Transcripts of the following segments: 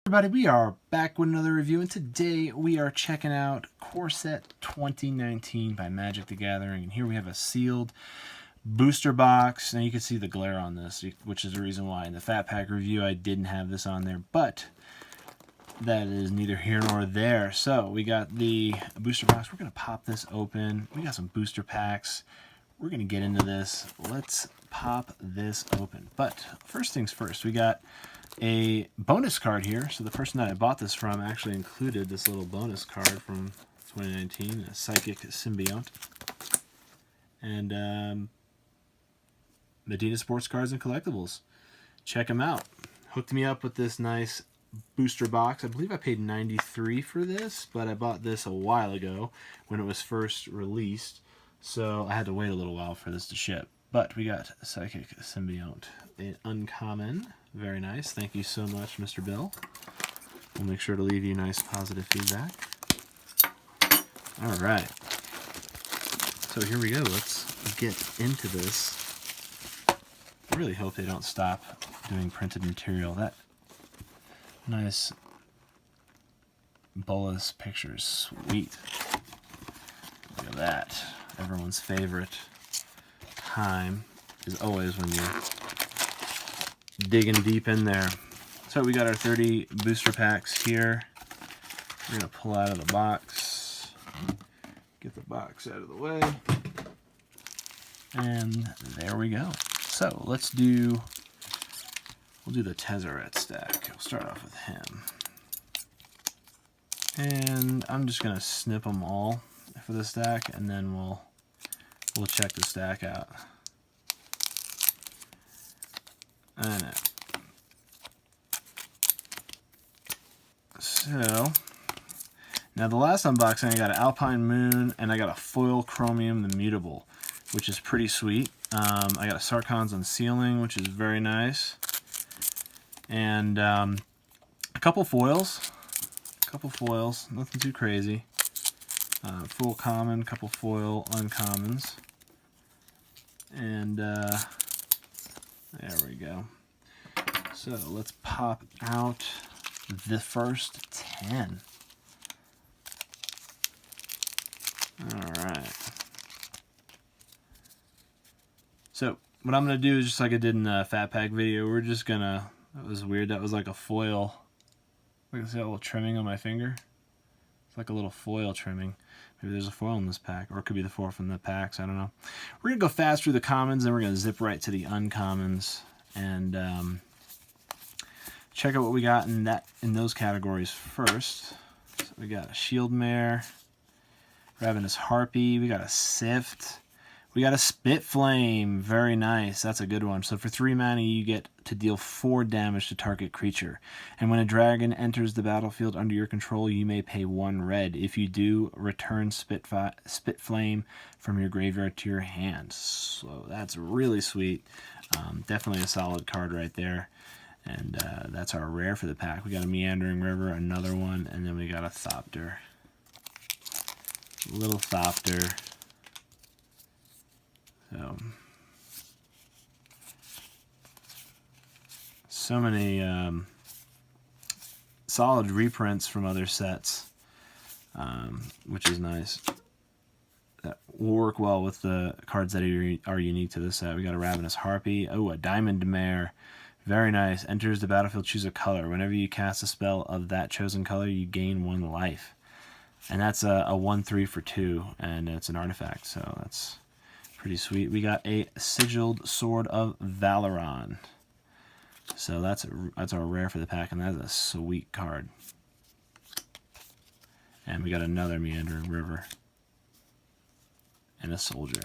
Everybody, we are back with another review, and today we are checking out Core Set 2019 by Magic the Gathering. And here we have a sealed booster box. Now you can see the glare on this, which is the reason why in the Fat Pack review I didn't have this on there, but that is neither here nor there. So we got the booster box. We're going to pop this open. We got some booster packs. We're going to get into this. Let's pop this open. But first things first, we got a bonus card here. So the person that I bought this from actually included this little bonus card from 2019, a Psychic Symbiont. And Medina Sports Cards and Collectibles. Check them out. Hooked me up with this nice booster box. I believe I paid $93 for this, but I bought this a while ago when it was first released. So I had to wait a little while for this to ship. But we got Psychic Symbiont, an uncommon. Very nice. Thank you so much, Mr. Bill. We'll make sure to leave you nice positive feedback. All right. So here we go. Let's get into this. I really hope they don't stop doing printed material. That nice Bolas picture is sweet. Look at that. Everyone's favorite time is always when you're digging deep in there. So we got our 30 booster packs here. We're going to pull out of the box. Get the box out of the way. And there we go. So we'll do the Tezzeret stack. We'll start off with him. And I'm just going to snip them all for the stack, and then we'll check the stack out. So now the last unboxing, I got an Alpine Moon and I got a foil Chromium the Mutable, which is pretty sweet. I got a Sarkhan's Unsealing, which is very nice, and a couple foils, nothing too crazy. Full common, couple foil uncommons, and there we go. So let's pop out the first 10. Alright. So what I'm going to do is just like I did in the Fat Pack video, we're just going to, that was weird, that was like a foil. Look at that little trimming on my finger. It's like a little foil trimming. Maybe there's a foil in this pack, or it could be the foil from the packs, I don't know. We're going to go fast through the commons, and we're going to zip right to the uncommons, and check out what we got in those categories first. So we got a Shield Mare, Ravenous Harpy, we got a Sift, we got a Spit Flame, very nice, that's a good one. So for 3 mana you get to deal 4 damage to target creature. And when a dragon enters the battlefield under your control, you may pay 1 red. If you do, return Spit Flame from your graveyard to your hand. So that's really sweet. Definitely a solid card right there. And that's our rare for the pack. We got a Meandering River, another one, and then we got a Thopter. Little Thopter. So many solid reprints from other sets, which is nice. That will work well with the cards that are unique to this set. We got a Ravenous Harpy. Oh, a Diamond Mare. Very nice. Enters the battlefield, choose a color. Whenever you cast a spell of that chosen color, you gain 1 life. And that's a 1/3 for 2, and it's an artifact, so that's pretty sweet. We got a Sigiled Sword of Valoran. So that's our rare for the pack, and that's a sweet card. And we got another Meandering River. And a Soldier.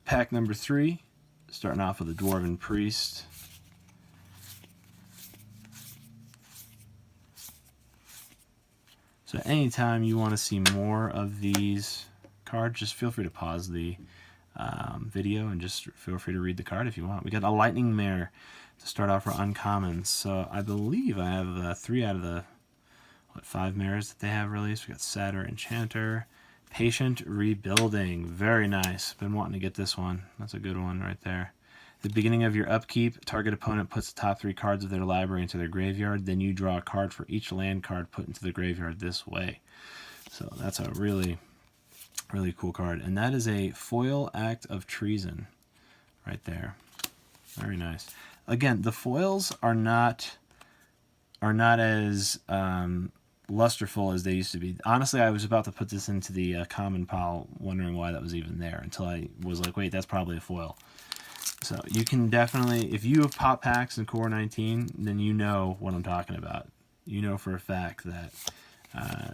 Pack number 3, starting off with a Dwarven Priest. So anytime you want to see more of these cards, just feel free to pause the video and just feel free to read the card if you want. We got a Lightning Mare to start off for uncommons. So I believe I have 3 out of the 5 mares that they have released. We got Satyr Enchanter, Patient Rebuilding. Very nice. Been wanting to get this one. That's a good one right there. the beginning of your upkeep, target opponent puts the top 3 cards of their library into their graveyard. Then you draw a card for each land card put into the graveyard this way. So that's a really, really cool card. And that is a foil Act of Treason right there. Very nice. Again, the foils are not as lusterful as they used to be. Honestly, I was about to put this into the common pile, wondering why that was even there, until I was like, wait, that's probably a foil. So you can definitely, if you have pop packs in Core 19, then you know what I'm talking about. You know for a fact that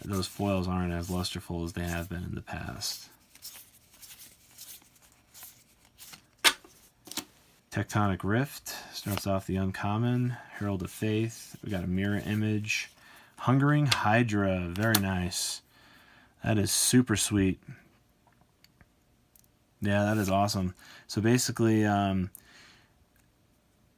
those foils aren't as lusterful as they have been in the past. Tectonic Rift starts off the uncommon. Herald of Faith. We got a mirror image. Hungering Hydra. Very nice. That is super sweet. Yeah, that is awesome. So basically,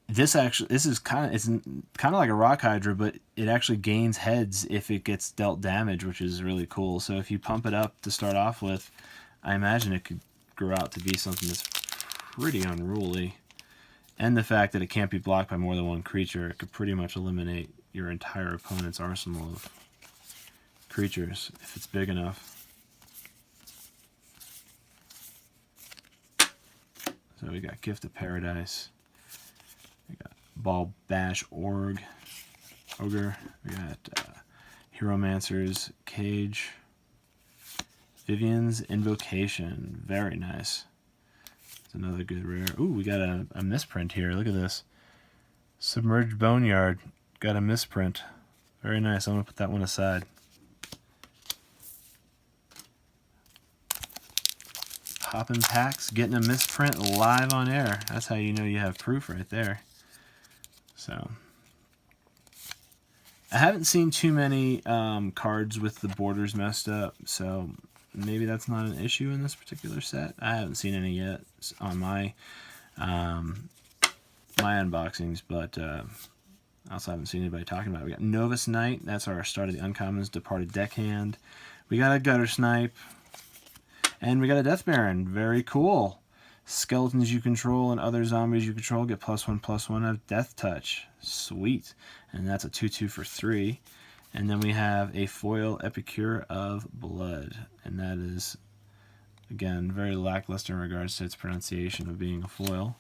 this is kind of like a Rock Hydra, but it actually gains heads if it gets dealt damage, which is really cool. So if you pump it up to start off with, I imagine it could grow out to be something that's pretty unruly. And the fact that it can't be blocked by more than one creature, it could pretty much eliminate your entire opponent's arsenal of creatures if it's big enough. So we got Gift of Paradise. We got Ball Bash Ogre. We got Heromancer's Cage. Vivian's Invocation. Very nice. Another good rare. Ooh, we got a misprint here. Look at this. Submerged Boneyard. Got a misprint. Very nice. I'm going to put that one aside. Poppin' packs, getting a misprint live on air. That's how you know you have proof right there. So, I haven't seen too many cards with the borders messed up, so maybe that's not an issue in this particular set. I haven't seen any yet on my my unboxings, but I also haven't seen anybody talking about it. We got Novus Knight. That's our start of the uncommons. Departed Deckhand. We got a Gutter Snipe. And we got a Death Baron. Very cool. Skeletons you control and other zombies you control get +1/+1 of Death Touch. Sweet. And that's a 2/2 for 3. And then we have a foil Epicure of Blood. And that is, again, very lackluster in regards to its pronunciation of being a foil.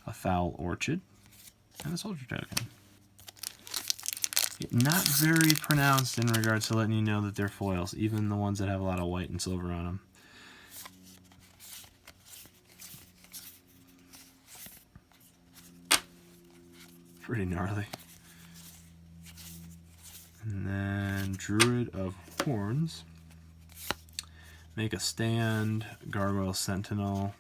A Foul Orchid. And a Soldier Token. Not very pronounced in regards to letting you know that they're foils, even the ones that have a lot of white and silver on them. Pretty gnarly. And then Druid of Horns. Make a Stand. Gargoyle Sentinel.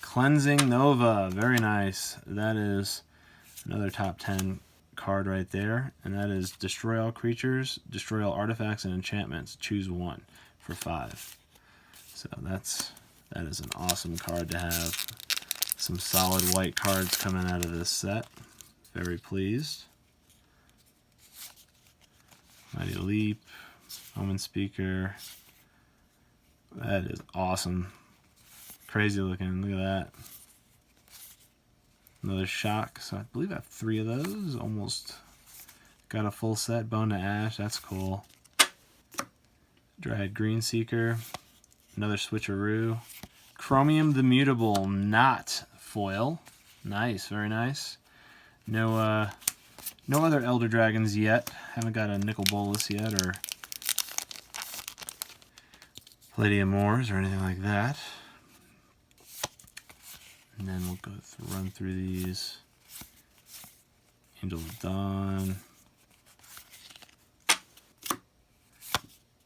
Cleansing Nova. Very nice. That is another top 10 card right there. And that is destroy all creatures, destroy all artifacts and enchantments. Choose one for 5. So that is an awesome card to have. Some solid white cards coming out of this set. Very pleased. Mighty Leap. Omen Speaker. That is awesome. Crazy looking. Look at that. Another Shock. So I believe I have 3 of those. Almost got a full set. Bone to Ash. That's cool. Dryad Greenseeker. Another Switcheroo. Chromium the Mutable. Not foil. Nice. Very nice. No other Elder Dragons yet. Haven't got a Nicol Bolas yet, or Palladium Moors, or anything like that. And then we'll run through these. Angel of Dawn.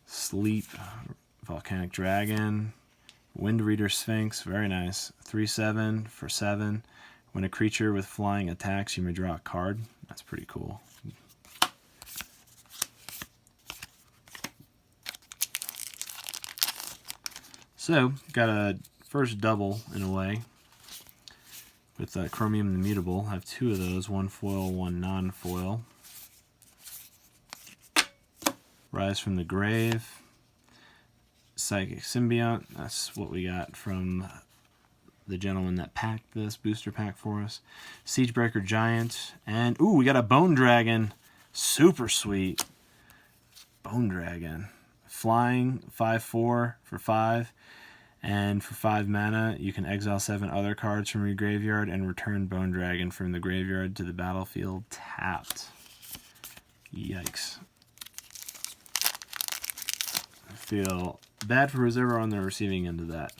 Sleep. Volcanic Dragon. Wind Reader Sphinx. Very nice. 3/7 for 7. When a creature with flying attacks, you may draw a card. That's pretty cool. So, got a first double in a way with Chromium the Mutable. I have 2 of those, 1 foil, 1 non-foil. Rise from the Grave. Psychic Symbiont. That's what we got from the gentleman that packed this booster pack for us. Siegebreaker Giant. And, ooh, we got a Bone Dragon. Super sweet. Bone Dragon. Flying, 5/4 for 5. And for 5 mana, you can exile 7 other cards from your graveyard and return Bone Dragon from the graveyard to the battlefield tapped. Yikes. I feel bad for who's ever on the receiving end of that.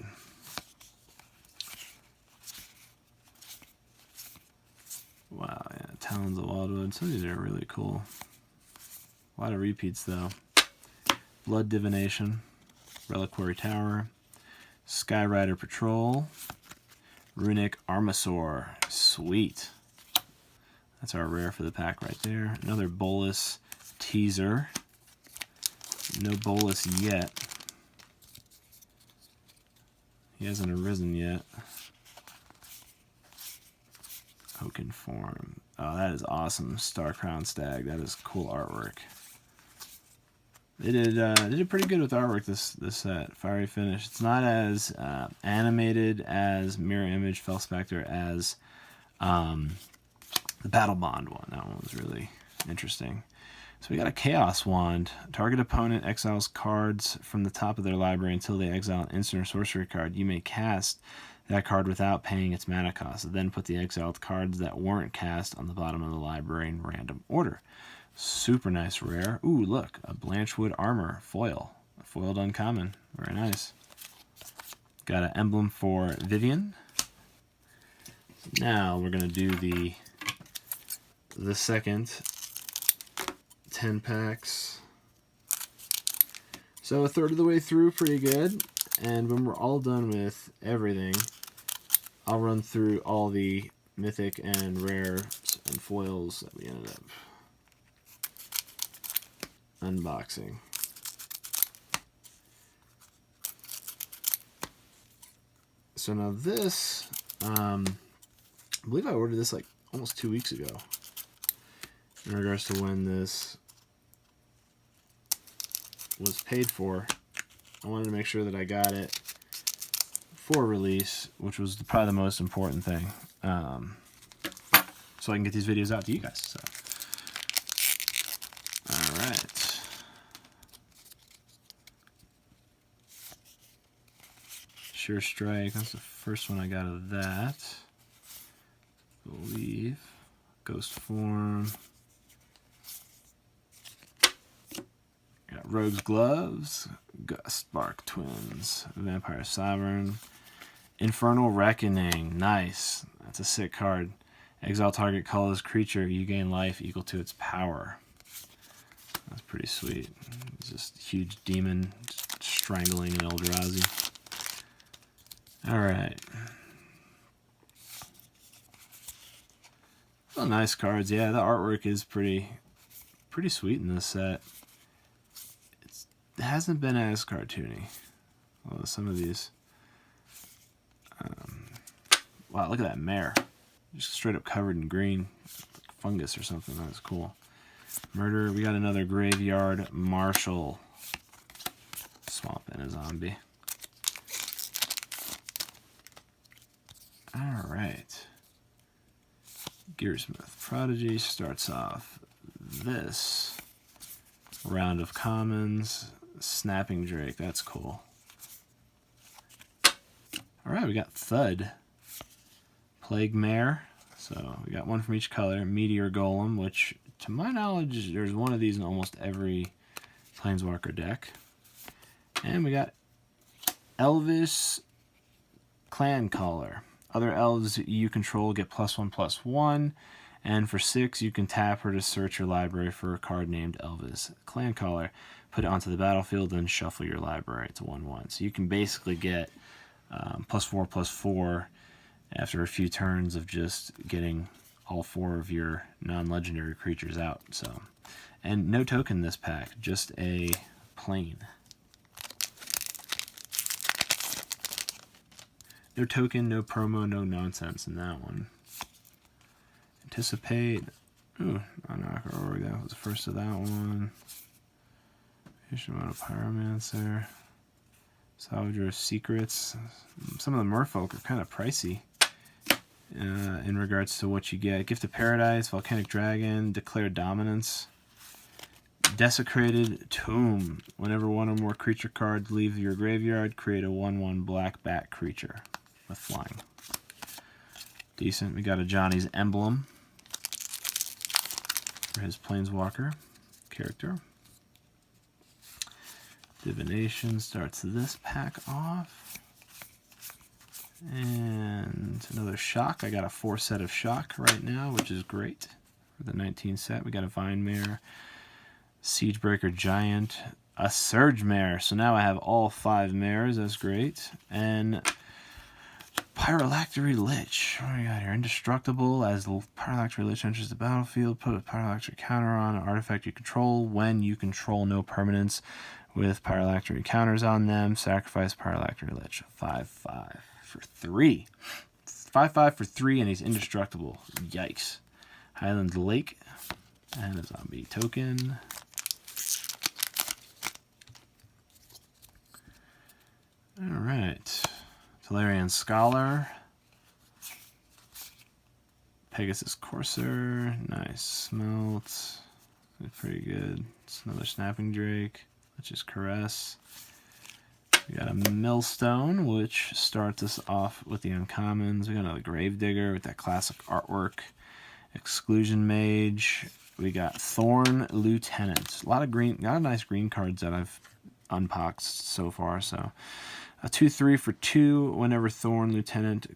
Wow, yeah, Talons of Wildwood. Some of these are really cool. A lot of repeats, though. Blood Divination, Reliquary Tower, Skyrider Patrol, Runic Armasaur. Sweet. That's our rare for the pack right there. Another Bolas Teaser. No Bolas yet. He hasn't arisen yet. Oaken Form. Oh, that is awesome. Star Crown Stag. That is cool artwork. They did pretty good with artwork this set. Fiery Finish. It's not as animated as Mirror Image Fell Spectre as the Battle Bond one. That one was really interesting. So we got a Chaos Wand. Target opponent exiles cards from the top of their library until they exile an instant or sorcery card. You may cast that card without paying its mana cost. Then put the exiled cards that weren't cast on the bottom of the library in random order. Super nice rare. Ooh, look, a Blanchwood Armor foil. A foiled uncommon. Very nice. Got an emblem for Vivian. Now we're going to do the second 10 packs. So a third of the way through, pretty good. And when we're all done with everything, I'll run through all the mythic and rares and foils that we ended up unboxing. So now this, I believe I ordered this like almost 2 weeks ago in regards to when this was paid for. I wanted to make sure that I got it for release, which was probably the most important thing, so I can get these videos out to you guys. So, all right. Sure Strike. That's the first one I got of that. I believe. Ghost Form. Got Rogue's Gloves, Spark Twins, Vampire Sovereign, Infernal Reckoning. Nice. That's a sick card. Exile target colorless creature. You gain life equal to its power. That's pretty sweet. It's just a huge demon just strangling an Eldrazi. Alright. Oh, nice cards. Yeah, the artwork is pretty sweet in this set. It hasn't been as cartoony. Although some of these... wow, look at that mare. Just straight up covered in green. Like fungus or something. That's cool. Murder. We got another Graveyard Marshal. Swamp and a zombie. Alright. Gearsmith Prodigy starts off this round of commons. Snapping Drake, that's cool. Alright, we got Thud. Plague Mare. So we got one from each color. Meteor Golem, which to my knowledge there's one of these in almost every Planeswalker deck. And we got Elvis Clan Caller. Other elves you control get +1/+1. And for 6, you can tap her to search your library for a card named Elvis Clan Caller. Put it onto the battlefield and shuffle your library to 1/1. So you can basically get +4/+4 after a few turns of just getting all 4 of your non-legendary creatures out. So, and no token this pack, just a plain. No token, no promo, no nonsense in that one. Anticipate. Ooh, Aurora, that was the first of that one. Hishimoto Pyromancer. Salvager's Secrets. Some of the merfolk are kind of pricey in regards to what you get. Gift of Paradise, Volcanic Dragon, Declare Dominance. Desecrated Tomb. Whenever one or more creature cards leave your graveyard, create a 1/1 black bat creature with flying. Decent. We got a Johnny's Emblem for his Planeswalker character. Divination starts this pack off. And another Shock. I got a 4 set of Shock right now, which is great. For the 19 set, we got a Vine Mare, Siegebreaker Giant, a Surge Mare. So now I have all 5 mares. That's great. And Pyrolactory Lich. What do we got here? Indestructible. As the Pyrolactory Lich enters the battlefield, put a Pyrolactory counter on an artifact you control. When you control no permanents with Pyrolactory counters on them, sacrifice Pyrolactory Lich. 5/5 for 3. 5/5 for 3, and he's indestructible. Yikes. Highland Lake and a zombie token. Alright. Tolarian Scholar. Pegasus Courser. Nice. Smelt. Pretty good. It's another Snapping Drake, which is Caress. We got a Millstone, which starts us off with the uncommons. We got another Gravedigger with that classic artwork. Exclusion Mage. We got Thorn Lieutenant. A lot of nice green cards that I've unboxed so far. So a 2/3 for 2. Whenever Thorn Lieutenant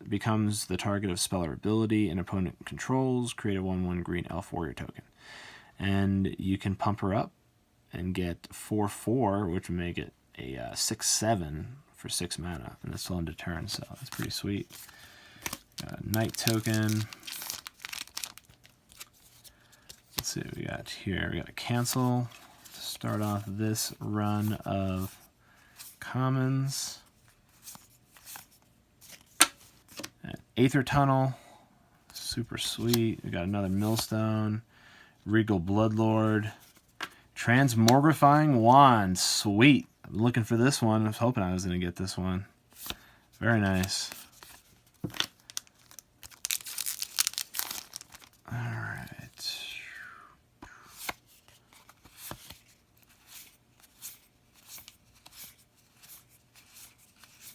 becomes the target of spell or ability an opponent controls, create a 1/1 green elf warrior token. And you can pump her up and get 4/4, which would make it a 6/7 for 6 mana, and that's still into turn, so that's pretty sweet. Got a Knight token. Let's see what we got here. We got a Cancel to start off this run of commons. And Aether Tunnel, super sweet. We got another Millstone. Regal Bloodlord. Transmogrifying Wand, sweet. I'm looking for this one. I was hoping I was going to get this one. Very nice. Alright.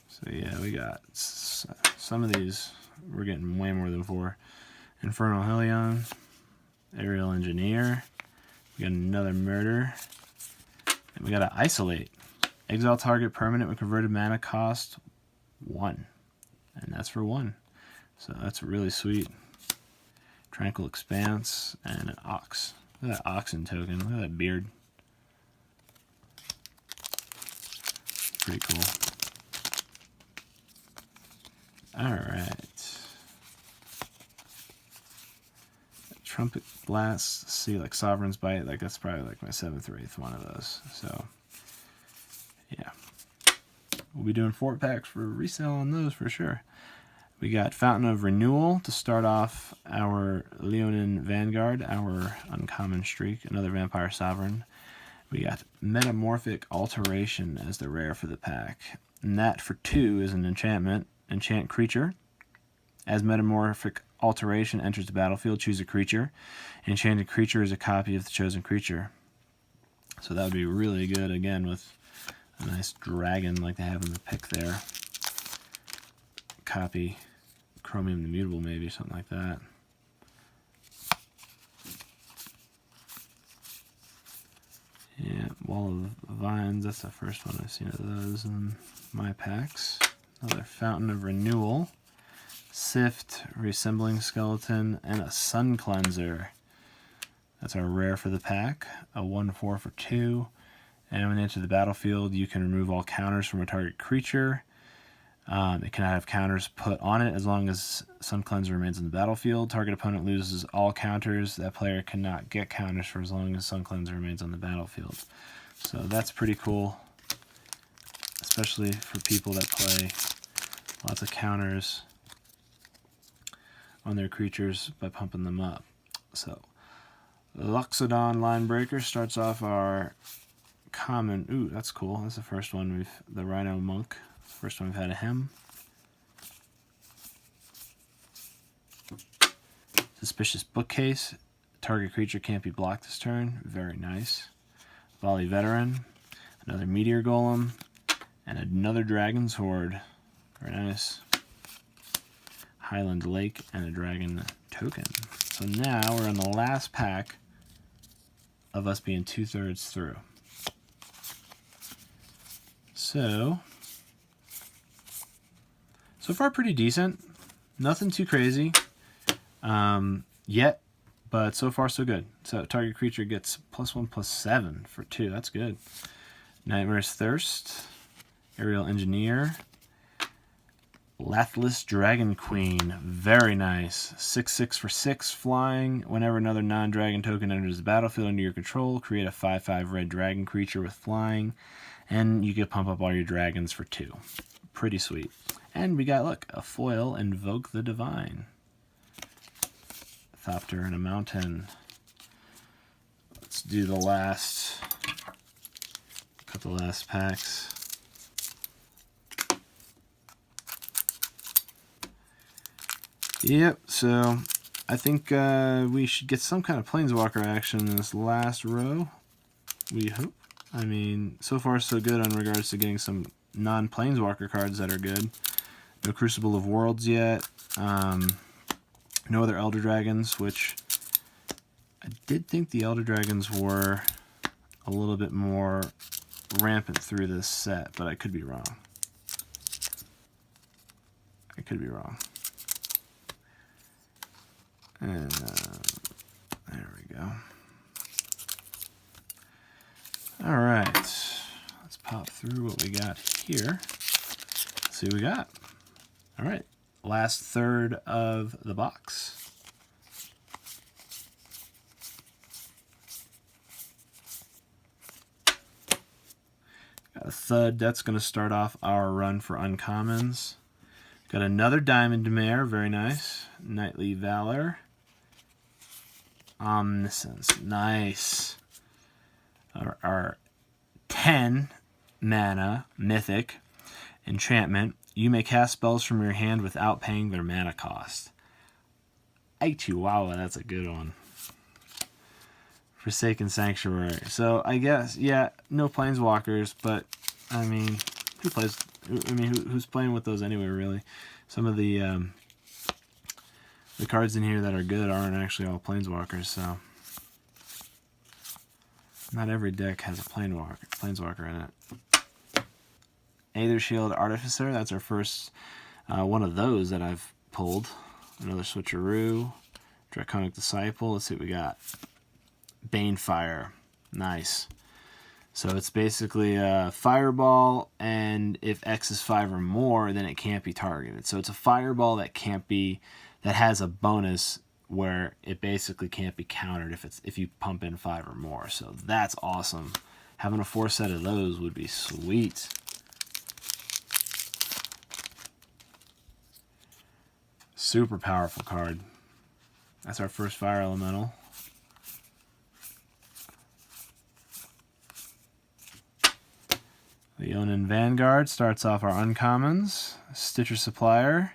So yeah, we got some of these. We're getting way more than 4. Infernal Hellion. Aerial Engineer. We got another Murder. And we got to Isolate. Exile target permanent with converted mana cost 1. And that's for 1. So that's really sweet. Tranquil Expanse and an Ox. Look at that Oxen token. Look at that beard. Pretty cool. Alright. Trumpet Blast, see, like Sovereign's Bite, like that's probably like my 7th or 8th one of those. So, yeah. We'll be doing 4 packs for resale on those for sure. We got Fountain of Renewal to start off our Leonin Vanguard, our uncommon streak, another Vampire Sovereign. We got Metamorphic Alteration as the rare for the pack. And that for 2 is an enchantment. Enchant creature. As Metamorphic Alteration enters the battlefield, choose a creature. Enchanted creature is a copy of the chosen creature. So that would be really good, again, with a nice dragon like they have in the pick there. Copy Chromium the Mutable, maybe, something like that. Yeah, Wall of Vines, that's the first one I've seen of those in my packs. Another Fountain of Renewal. Sift, Reassembling Skeleton, and a Sun Cleanser. That's our rare for the pack. A 1/4 for 2. And when you enter the battlefield, you can remove all counters from a target creature. It cannot have counters put on it as long as Sun Cleanser remains in the battlefield. Target opponent loses all counters. That player cannot get counters for as long as Sun Cleanser remains on the battlefield. So that's pretty cool, especially for people that play lots of counters on their creatures by pumping them up. So Loxodon Linebreaker starts off our common. Ooh, that's cool. That's the first one the Rhino Monk. First one we've had of him. Suspicious Bookcase. Target creature can't be blocked this turn. Very nice. Volley Veteran. Another Meteor Golem. And another Dragon's Horde. Very nice. Highland Lake and a Dragon Token. So now we're in the last pack of us being 2/3 through. So far pretty decent. Nothing too crazy yet, but so far so good. So target creature gets +1/+7 for 2. That's good. Nightmare's Thirst, Aerial Engineer, Lathless Dragon Queen. Very nice. 6/6 for 6 flying. Whenever another non-dragon token enters the battlefield under your control, create a 5/5 red dragon creature with flying, and you can pump up all your dragons for 2. Pretty sweet. And we got, look, a foil, Invoke the Divine. Thopter and a Mountain. Let's do the last couple last packs. Yep, so I think we should get some kind of Planeswalker action in this last row. We hope. I mean, so far so good on regards to getting some non-Planeswalker cards that are good. No Crucible of Worlds yet. No other Elder Dragons, which I did think the Elder Dragons were a little bit more rampant through this set, but I could be wrong. I could be wrong. And there we go. All right, let's pop through what we got here. Let's see what we got. All right, last third of the box. Got a Thud. That's going to start off our run for uncommons. Got another Diamond Mare. Very nice. Knightly Valor. Omniscience. Nice. Our 10 mana mythic enchantment. You may cast spells from your hand without paying their mana cost. Ay chihuahua, that's a good one. Forsaken Sanctuary. So I guess, yeah, no Planeswalkers, but I mean, who's playing with those anyway, really? Some of the cards in here that are good aren't actually all Planeswalkers, so not every deck has a Planeswalker in it. Aether Shield Artificer, that's our first one of those that I've pulled. Another Switcheroo. Draconic Disciple. Let's see what we got. Banefire. Nice. So it's basically a fireball, and if X is 5 or more, then it can't be targeted. So it's a fireball that has a bonus where it basically can't be countered if you pump in 5 or more. So that's awesome. Having a 4 set of those would be sweet. Super powerful card. That's our first fire elemental. Leonin Vanguard starts off our uncommons. Stitcher Supplier.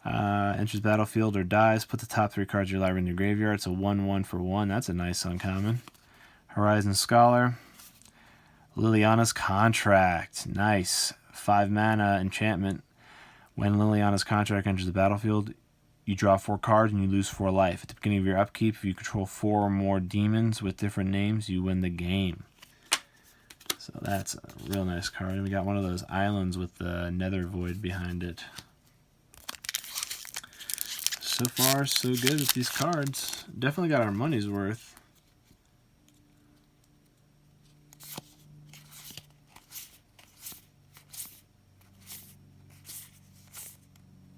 Enters battlefield or dies. Put the top 3 cards of your library in your graveyard. It's a 1/1 for 1. That's a nice uncommon. Horizon Scholar. Liliana's Contract. Nice. 5 mana enchantment. When Liliana's Contract enters the battlefield, you draw 4 cards and you lose 4 life. At the beginning of your upkeep, if you control 4 or more demons with different names, you win the game. So that's a real nice card. And we got one of those islands with the Nether Void behind it. So far, so good with these cards. Definitely got our money's worth.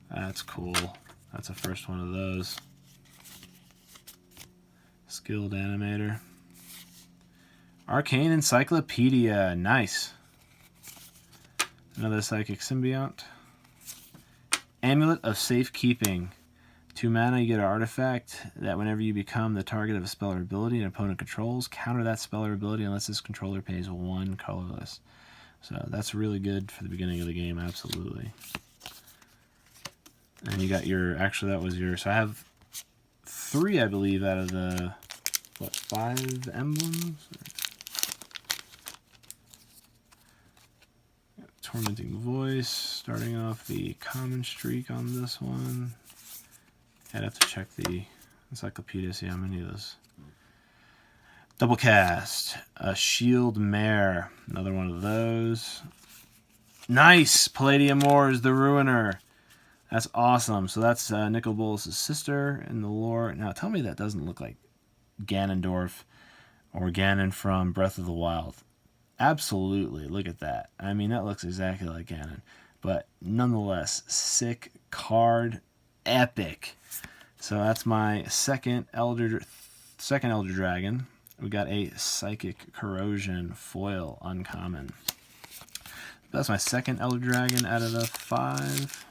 That's cool. That's the first one of those. Skilled Animator. Arcane Encyclopedia. Nice. Another Psychic Symbiont. Amulet of Safekeeping. 2 mana, you get an artifact that whenever you become the target of a spell or ability an opponent controls, counter that spell or ability unless this controller pays 1 colorless. So that's really good for the beginning of the game, absolutely. And you got your, actually that was your, so I have 3, I believe, out of the, what, 5 emblems? Tormenting Voice, starting off the common streak on this one. I'd have to check the encyclopedia, see how many of those. Double cast, a Shield Mare, another one of those. Nice! Palladium Moors, the Ruiner. That's awesome. So that's Nicol Bolas' sister in the lore. Now tell me that doesn't look like Ganondorf or Ganon from Breath of the Wild. Absolutely, look at that. I mean, that looks exactly like Ganon. But nonetheless, sick card, epic. So that's my second Elder Dragon. We got a Psychic Corrosion foil uncommon. That's my second Elder Dragon out of the 5.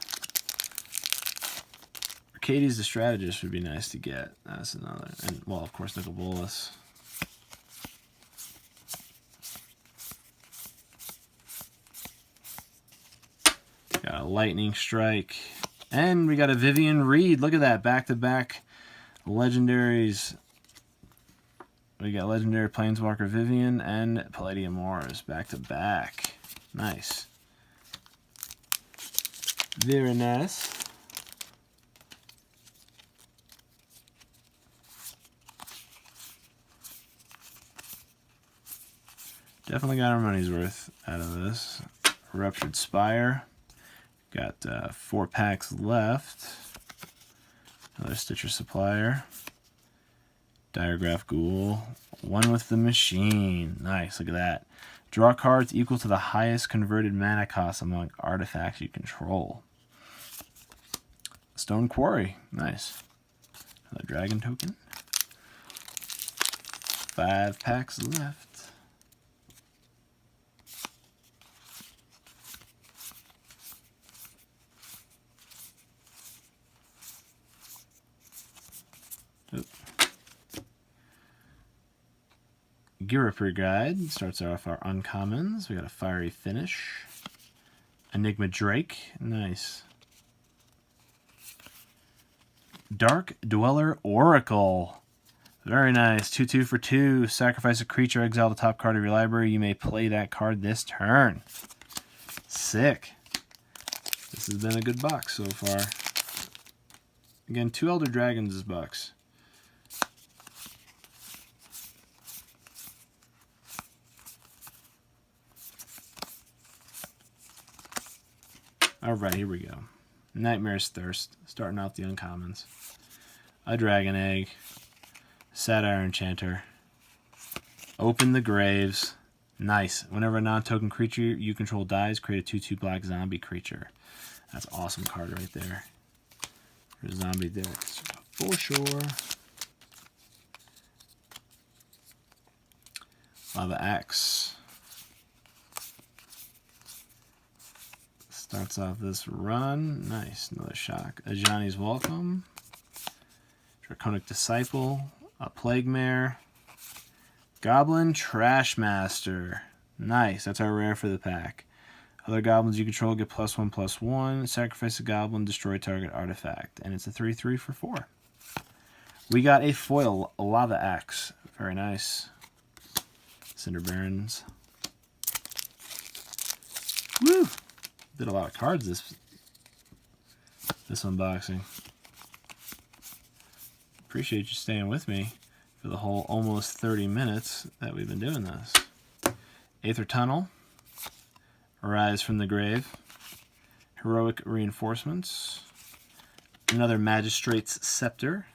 Arcades the Strategist would be nice to get. That's another. And, well, of course, Nicol Bolas. Got a Lightning Strike. And we got a Vivian Reed. Look at that. Back-to-back legendaries. We got legendary Planeswalker Vivian and Palladium Moors. Back-to-back. Nice. Very nice. Definitely got our money's worth out of this. Ruptured Spire. Got 4 packs left. Another Stitcher Supplier. Diregraph Ghoul. One with the Machine. Nice, look at that. Draw cards equal to the highest converted mana cost among artifacts you control. Stone Quarry. Nice. Another Dragon Token. 5 packs left. Girapir Guide starts off our uncommons. We got a Fiery Finish. Enigma Drake. Nice. Dark Dweller Oracle. Very nice. 2/2 for 2. Sacrifice a creature, exile the top card of your library. You may play that card this turn. Sick. This has been a good box so far. Again, 2 Elder Dragons this box. Alright, here we go. Nightmare's Thirst, starting out the uncommons. A Dragon Egg. Satyr Enchanter. Open the Graves. Nice. Whenever a non-token creature you control dies, create a 2/2 black zombie creature. That's an awesome card right there. For zombie decks. For sure. Lava Axe. Starts off this run. Nice. Another shock. A Johnny's Welcome. Draconic Disciple. A Plague Mare. Goblin Trashmaster. Nice. That's our rare for the pack. Other goblins you control get +1/+1. Sacrifice a goblin, destroy target artifact. And it's a 3/3 for 4. We got a foil, a Lava Axe. Very nice. Cinder Barons. Woo! Did a lot of cards this unboxing. Appreciate you staying with me for the whole almost 30 minutes that we've been doing this. Aether Tunnel. Arise from the Grave. Heroic Reinforcements. Another Magistrate's Scepter.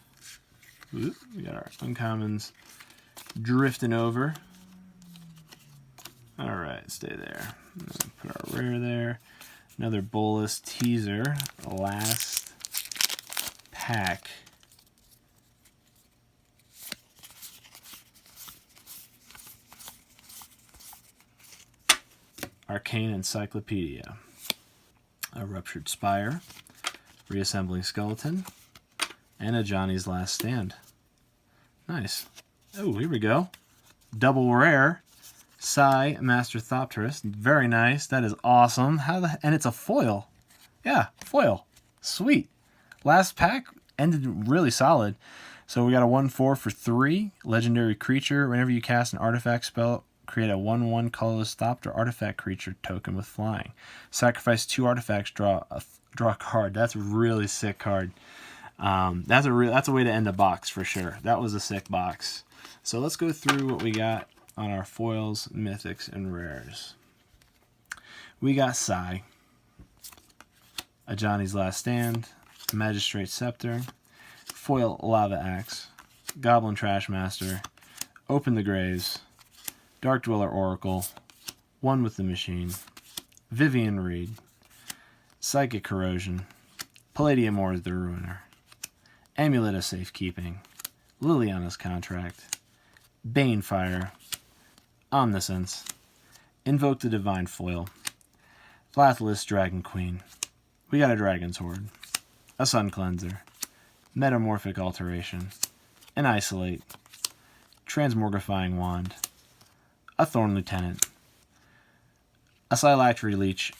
Ooh, we got our uncommons drifting over. Alright, stay there. Put our rare there. Another Bolas teaser. Last pack. Arcane Encyclopedia. A Ruptured Spire. Reassembling Skeleton. And a Johnny's Last Stand. Nice. Oh, here we go. Double rare. Psy Master Thopterist. Very nice. That is awesome. And it's a foil. Yeah, foil. Sweet. Last pack ended really solid. So we got a 1/4 for 3. Legendary creature. Whenever you cast an artifact spell, create a 1/1 colorless Thopter artifact creature token with flying. Sacrifice 2 artifacts, draw a card. That's a really sick card. That's a way to end a box for sure. That was a sick box. So let's go through what we got on our foils, mythics, and rares. We got Psy, a Johnny's Last Stand, Magistrate Scepter, foil Lava Axe, Goblin Trashmaster, Open the Graves, Dark Dweller Oracle, One with the Machine, Vivian Reed, Psychic Corrosion, Palladium Ores the Ruiner, Amulet of Safekeeping, Liliana's Contract, Banefire, Omniscience, Invoke the Divine Foil, Flathless Dragon Queen. We got a Dragon's Horde, a Sun Cleanser, Metamorphic Alteration, an Isolate, Transmogrifying Wand, a Thorn Lieutenant, a Silactory Leech,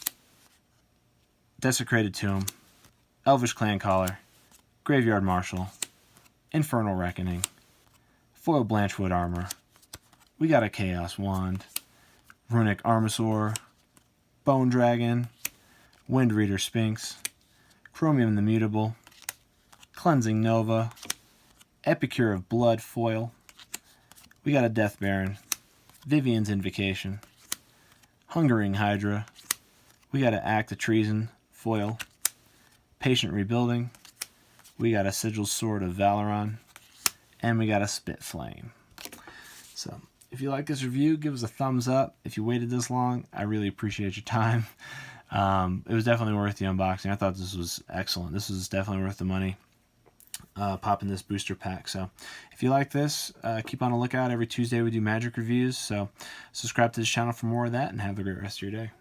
Desecrated Tomb, Elvish Clan Caller, Graveyard Marshal, Infernal Reckoning, foil Blanchwood Armor. We got a Chaos Wand, Runic Armasaur, Bone Dragon, Wind Reader Sphinx, Chromium the Mutable, Cleansing Nova, Epicure of Blood foil. We got a Death Baron, Vivian's Invocation, Hungering Hydra. We got an Act of Treason foil, Patient Rebuilding. We got a Sigil Sword of Valoron, and we got a Spit Flame. So if you like this review, give us a thumbs up. If you waited this long, I really appreciate your time. It was definitely worth the unboxing. I thought this was excellent. This was definitely worth the money. Popping this booster pack. So if you like this, keep on a lookout. Every Tuesday we do magic reviews. So subscribe to this channel for more of that, and have a great rest of your day.